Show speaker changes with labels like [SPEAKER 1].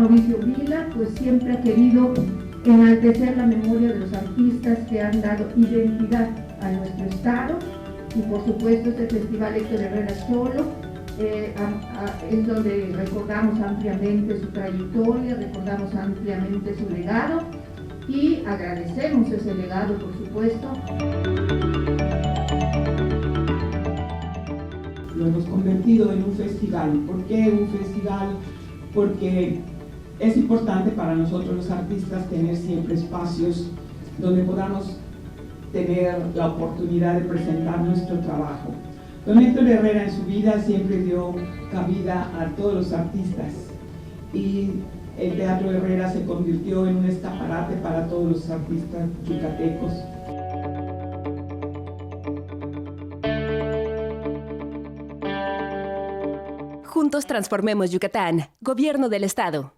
[SPEAKER 1] Mauricio Vila pues siempre ha querido enaltecer la memoria de los artistas que han dado identidad a nuestro estado, y por supuesto este Festival Héctor Herrera Solo es donde recordamos ampliamente su trayectoria, recordamos ampliamente su legado y agradecemos ese legado, por supuesto.
[SPEAKER 2] Lo hemos convertido en un festival. ¿Por qué un festival? Porque es importante para nosotros los artistas tener siempre espacios donde podamos tener la oportunidad de presentar nuestro trabajo. Don Héctor Herrera en su vida siempre dio cabida a todos los artistas y el Teatro Herrera se convirtió en un escaparate para todos los artistas yucatecos.
[SPEAKER 3] Juntos transformemos Yucatán. Gobierno del Estado.